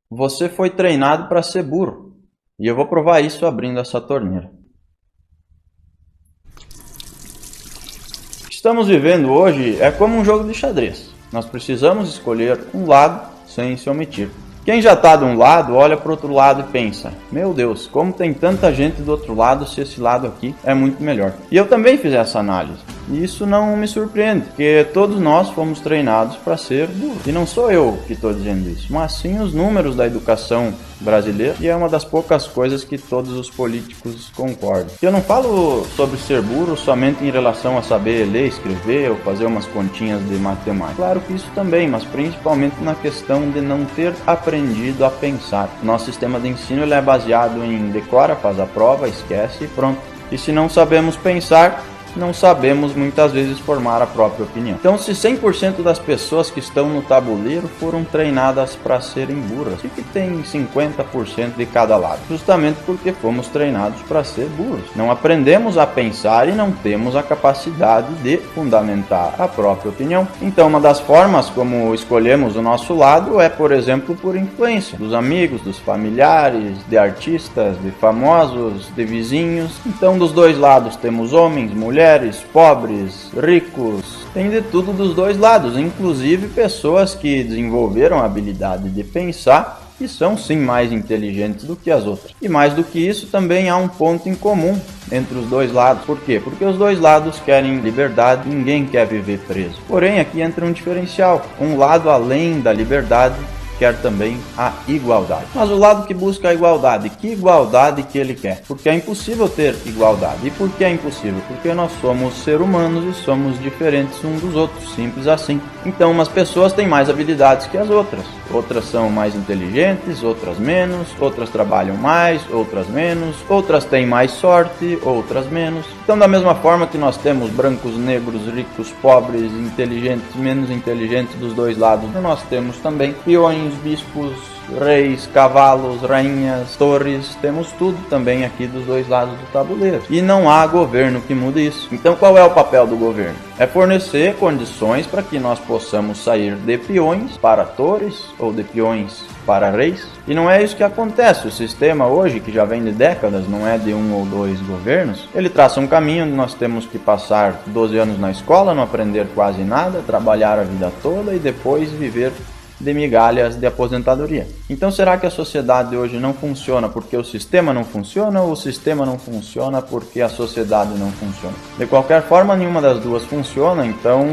Você foi treinado para ser burro. E eu vou provar isso abrindo essa torneira. O que estamos vivendo hoje é como um jogo de xadrez. Nós precisamos escolher um lado sem se omitir. Quem já está de um lado, olha para o outro lado e pensa: meu Deus, como tem tanta gente do outro lado se esse lado aqui é muito melhor. E eu também fiz essa análise. E isso não me surpreende, porque todos nós fomos treinados para ser burros. E não sou eu que estou dizendo isso, mas sim os números da educação brasileira, e é uma das poucas coisas que todos os políticos concordam. Eu não falo sobre ser burro somente em relação a saber ler, escrever ou fazer umas continhas de matemática. Claro que isso também, mas principalmente na questão de não ter aprendido a pensar. Nosso sistema de ensino ele é baseado em decora, faz a prova, esquece e pronto. E se não sabemos pensar, não sabemos muitas vezes formar a própria opinião. Então, se 100% das pessoas que estão no tabuleiro foram treinadas para serem burras, o que tem 50% de cada lado? Justamente porque fomos treinados para ser burros. Não aprendemos a pensar e não temos a capacidade de fundamentar a própria opinião. Então, uma das formas como escolhemos o nosso lado é, por exemplo, por influência dos amigos, dos familiares, de artistas, de famosos, de vizinhos. Então, dos dois lados temos homens, mulheres, pobres, ricos, tem de tudo dos dois lados, inclusive pessoas que desenvolveram a habilidade de pensar e são sim mais inteligentes do que as outras. E mais do que isso, também há um ponto em comum entre os dois lados. Por quê? Porque os dois lados querem liberdade, ninguém quer viver preso. Porém, aqui entra um diferencial. Um lado, além da liberdade, quer também a igualdade. Mas o lado que busca a igualdade, que igualdade que ele quer? Porque é impossível ter igualdade. E por que é impossível? Porque nós somos seres humanos e somos diferentes uns dos outros, simples assim. Então umas pessoas têm mais habilidades que as outras. Outras são mais inteligentes, outras menos, outras trabalham mais, outras menos, outras têm mais sorte, outras menos. Então da mesma forma que nós temos brancos, negros, ricos, pobres, inteligentes, menos inteligentes dos dois lados, nós temos também peões, bispos, reis, cavalos, rainhas, torres, temos tudo também aqui dos dois lados do tabuleiro. E não há governo que mude isso. Então qual é o papel do governo? É fornecer condições para que nós possamos sair de peões para torres ou de peões para reis. E não é isso que acontece. O sistema hoje, que já vem de décadas, não é de um ou dois governos, ele traça um caminho onde nós temos que passar 12 anos na escola, não aprender quase nada, trabalhar a vida toda e depois viver de migalhas de aposentadoria. Então será que a sociedade hoje não funciona porque o sistema não funciona ou o sistema não funciona porque a sociedade não funciona? De qualquer forma, nenhuma das duas funciona, então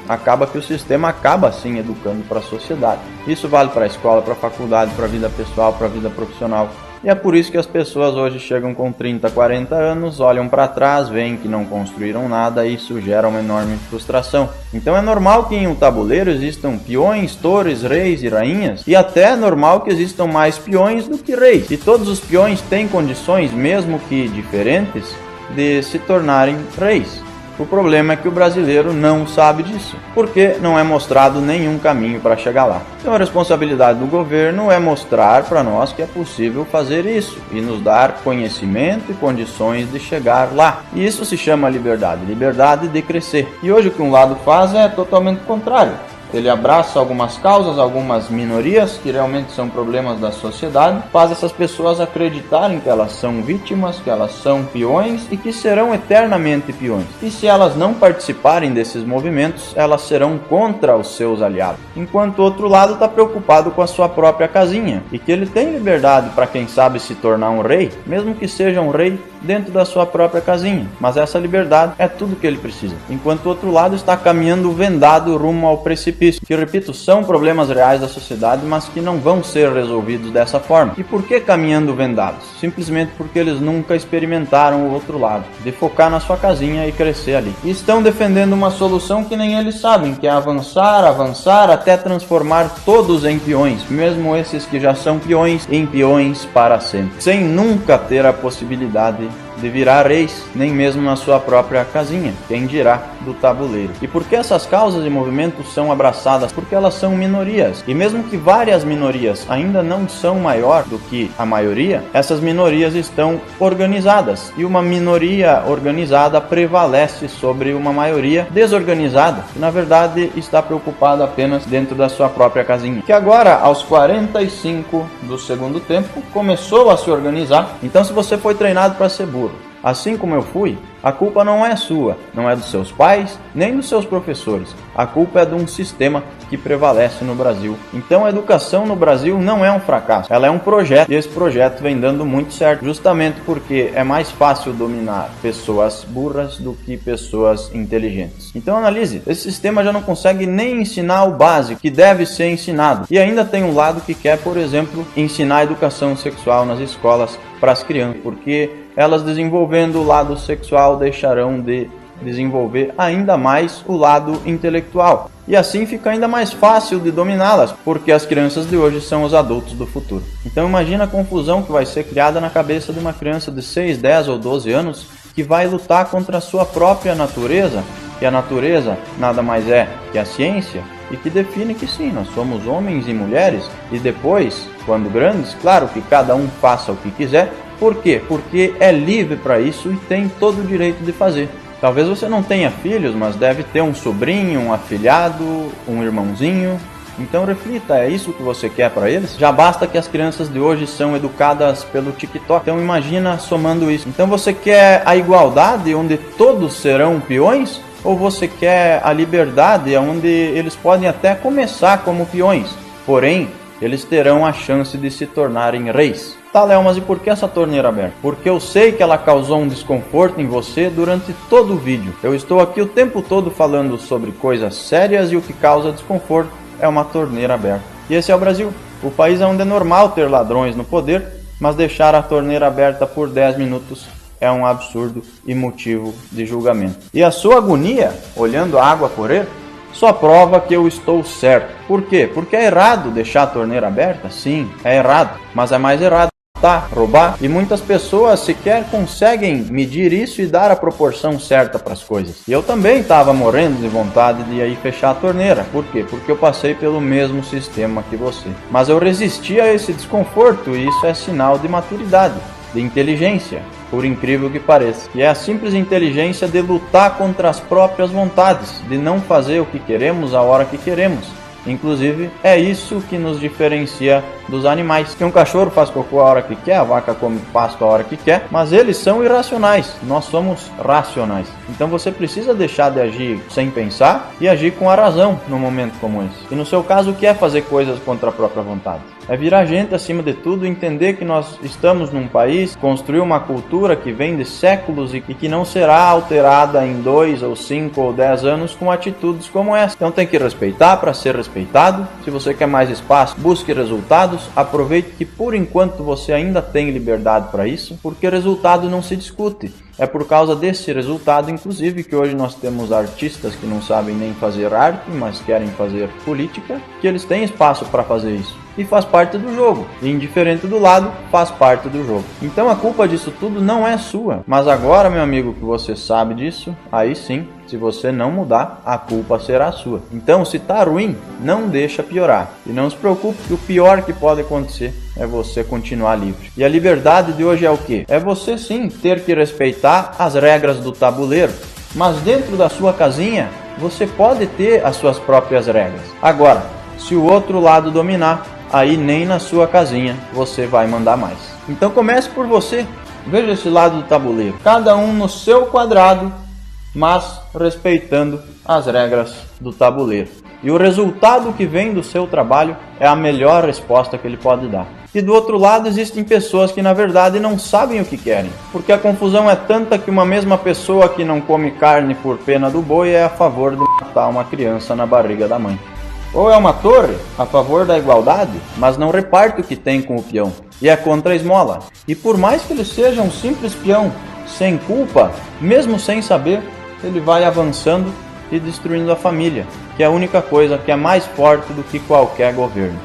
acaba que o sistema acaba sim educando para a sociedade. Isso vale para a escola, para a faculdade, para a vida pessoal, para a vida profissional. E é por isso que as pessoas hoje chegam com 30, 40 anos, olham para trás, veem que não construíram nada e isso gera uma enorme frustração. Então é normal que em um tabuleiro existam peões, torres, reis e rainhas, e até é normal que existam mais peões do que reis. E todos os peões têm condições, mesmo que diferentes, de se tornarem reis. O problema é que o brasileiro não sabe disso, porque não é mostrado nenhum caminho para chegar lá. Então a responsabilidade do governo é mostrar para nós que é possível fazer isso e nos dar conhecimento e condições de chegar lá. E isso se chama liberdade, liberdade de crescer. E hoje o que um lado faz é totalmente contrário. Ele abraça algumas causas, algumas minorias que realmente são problemas da sociedade, faz essas pessoas acreditarem que elas são vítimas, que elas são peões e que serão eternamente peões. E se elas não participarem desses movimentos, elas serão contra os seus aliados. Enquanto o outro lado está preocupado com a sua própria casinha e que ele tem liberdade para quem sabe se tornar um rei, mesmo que seja um rei dentro da sua própria casinha. Mas essa liberdade é tudo que ele precisa. Enquanto o outro lado está caminhando vendado rumo ao precipício. Que, repito, são problemas reais da sociedade, mas que não vão ser resolvidos dessa forma. E por que caminhando vendados? Simplesmente porque eles nunca experimentaram o outro lado, de focar na sua casinha e crescer ali. E estão defendendo uma solução que nem eles sabem, que é avançar, avançar, até transformar todos em peões, mesmo esses que já são peões, em peões para sempre, sem nunca ter a possibilidade de virar reis, nem mesmo na sua própria casinha, quem dirá do tabuleiro. E por que essas causas e movimentos são abraçadas? Porque elas são minorias. E mesmo que várias minorias ainda não são maior do que a maioria, essas minorias estão organizadas. E uma minoria organizada prevalece sobre uma maioria desorganizada, que na verdade está preocupada apenas dentro da sua própria casinha. Que agora, aos 45 do segundo tempo, começou a se organizar. Então, se você foi treinado para ser burro, assim como eu fui, a culpa não é sua, não é dos seus pais, nem dos seus professores. A culpa é de um sistema que prevalece no Brasil. Então a educação no Brasil não é um fracasso, ela é um projeto. E esse projeto vem dando muito certo, justamente porque é mais fácil dominar pessoas burras do que pessoas inteligentes. Então analise, esse sistema já não consegue nem ensinar o básico que deve ser ensinado. E ainda tem um lado que quer, por exemplo, ensinar a educação sexual nas escolas para as crianças, porque elas desenvolvendo o lado sexual deixarão de desenvolver ainda mais o lado intelectual. E assim fica ainda mais fácil de dominá-las, porque as crianças de hoje são os adultos do futuro. Então imagina a confusão que vai ser criada na cabeça de uma criança de 6, 10 ou 12 anos que vai lutar contra a sua própria natureza, que a natureza nada mais é que a ciência, e que define que sim, nós somos homens e mulheres, e depois, quando grandes, claro que cada um faça o que quiser. Por quê? Porque é livre para isso e tem todo o direito de fazer. Talvez você não tenha filhos, mas deve ter um sobrinho, um afilhado, um irmãozinho. Então reflita, é isso que você quer para eles? Já basta que as crianças de hoje são educadas pelo TikTok. Então imagina somando isso. Então você quer a igualdade onde todos serão peões? Ou você quer a liberdade onde eles podem até começar como peões? Porém, eles terão a chance de se tornarem reis. Tá, Léo, mas e por que essa torneira aberta? Porque eu sei que ela causou um desconforto em você durante todo o vídeo. Eu estou aqui o tempo todo falando sobre coisas sérias e o que causa desconforto é uma torneira aberta. E esse é o Brasil, o país onde é normal ter ladrões no poder, mas deixar a torneira aberta por 10 minutos é um absurdo e motivo de julgamento. E a sua agonia, olhando a água correr, só prova que eu estou certo. Por quê? Porque é errado deixar a torneira aberta? Sim, é errado, mas é mais errado roubar, e muitas pessoas sequer conseguem medir isso e dar a proporção certa para as coisas. E eu também estava morrendo de vontade de ir fechar a torneira. Por quê? Porque eu passei pelo mesmo sistema que você. Mas eu resisti a esse desconforto e isso é sinal de maturidade, de inteligência, por incrível que pareça. E é a simples inteligência de lutar contra as próprias vontades, de não fazer o que queremos a hora que queremos. Inclusive, é isso que nos diferencia dos animais. Que um cachorro faz cocô a hora que quer, a vaca come pasto a hora que quer, mas eles são irracionais, nós somos racionais. Então você precisa deixar de agir sem pensar e agir com a razão num momento como esse. E no seu caso, o que é fazer coisas contra a própria vontade? É virar gente acima de tudo, entender que nós estamos num país, construir uma cultura que vem de séculos e que não será alterada em 2 ou 5 ou 10 anos com atitudes como essa. Então tem que respeitar para ser respeitado. Se você quer mais espaço, busque resultados. Aproveite que por enquanto você ainda tem liberdade para isso, porque resultado não se discute. É por causa desse resultado, inclusive, que hoje nós temos artistas que não sabem nem fazer arte, mas querem fazer política, que eles têm espaço para fazer isso. E faz parte do jogo. E indiferente do lado, faz parte do jogo. Então a culpa disso tudo não é sua. Mas agora, meu amigo, que você sabe disso, aí sim, se você não mudar, a culpa será sua. Então, se tá ruim, não deixa piorar. E não se preocupe que o pior que pode acontecer é você continuar livre. E a liberdade de hoje é o quê? É você sim ter que respeitar as regras do tabuleiro. Mas dentro da sua casinha, você pode ter as suas próprias regras. Agora, se o outro lado dominar, aí nem na sua casinha você vai mandar mais. Então comece por você. Veja esse lado do tabuleiro. Cada um no seu quadrado, mas respeitando as regras do tabuleiro. E o resultado que vem do seu trabalho é a melhor resposta que ele pode dar. E do outro lado existem pessoas que na verdade não sabem o que querem. Porque a confusão é tanta que uma mesma pessoa que não come carne por pena do boi é a favor de matar uma criança na barriga da mãe. Ou é uma torre a favor da igualdade, mas não reparte o que tem com o peão, e é contra a esmola. E por mais que ele seja um simples peão, sem culpa, mesmo sem saber, ele vai avançando e destruindo a família, que é a única coisa que é mais forte do que qualquer governo.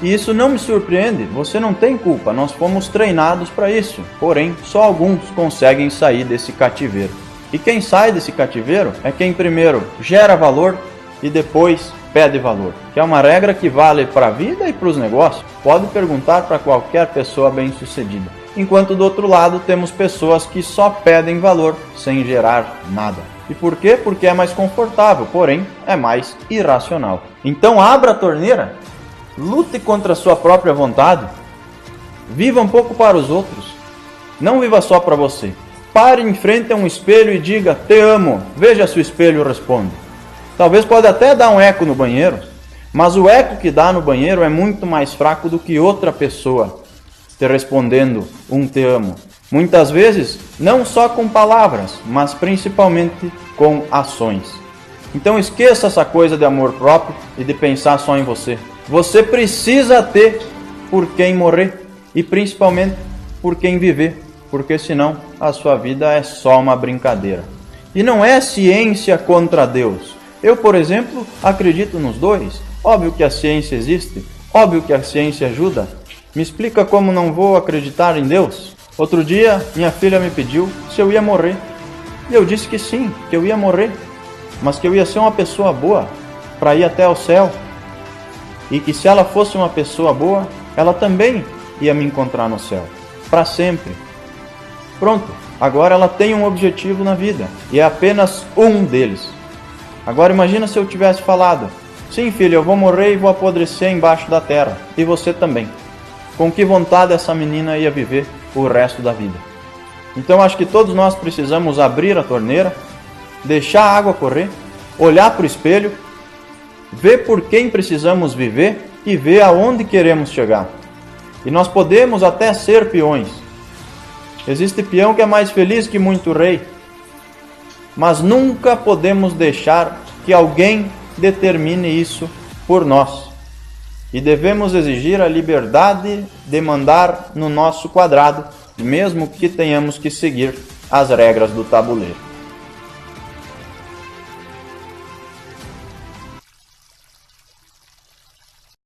E isso não me surpreende, você não tem culpa, nós fomos treinados para isso. Porém, só alguns conseguem sair desse cativeiro. E quem sai desse cativeiro é quem primeiro gera valor e depois pede valor, que é uma regra que vale para a vida e para os negócios. Pode perguntar para qualquer pessoa bem-sucedida. Enquanto do outro lado temos pessoas que só pedem valor sem gerar nada. E por quê? Porque é mais confortável, porém é mais irracional. Então abra a torneira, lute contra a sua própria vontade, viva um pouco para os outros, não viva só para você. Pare em frente a um espelho e diga, te amo, veja se o espelho responde. Talvez pode até dar um eco no banheiro, mas o eco que dá no banheiro é muito mais fraco do que outra pessoa te respondendo um te amo. Muitas vezes, não só com palavras, mas principalmente com ações. Então esqueça essa coisa de amor próprio e de pensar só em você. Você precisa ter por quem morrer e principalmente por quem viver, porque senão a sua vida é só uma brincadeira. E não é ciência contra Deus. Eu, por exemplo, acredito nos dois. Óbvio que a ciência existe, óbvio que a ciência ajuda. Me explica como não vou acreditar em Deus? Outro dia, minha filha me pediu se eu ia morrer. E eu disse que sim, que eu ia morrer, mas que eu ia ser uma pessoa boa para ir até o céu. E que se ela fosse uma pessoa boa, ela também ia me encontrar no céu, para sempre. Pronto, agora ela tem um objetivo na vida, e é apenas um deles. Agora imagina se eu tivesse falado, sim filho, eu vou morrer e vou apodrecer embaixo da terra, e você também. Com que vontade essa menina ia viver o resto da vida? Então acho que todos nós precisamos abrir a torneira, deixar a água correr, olhar para o espelho, ver por quem precisamos viver e ver aonde queremos chegar. E nós podemos até ser peões. Existe peão que é mais feliz que muito rei, mas nunca podemos deixar que alguém determine isso por nós. E devemos exigir a liberdade de mandar no nosso quadrado, mesmo que tenhamos que seguir as regras do tabuleiro.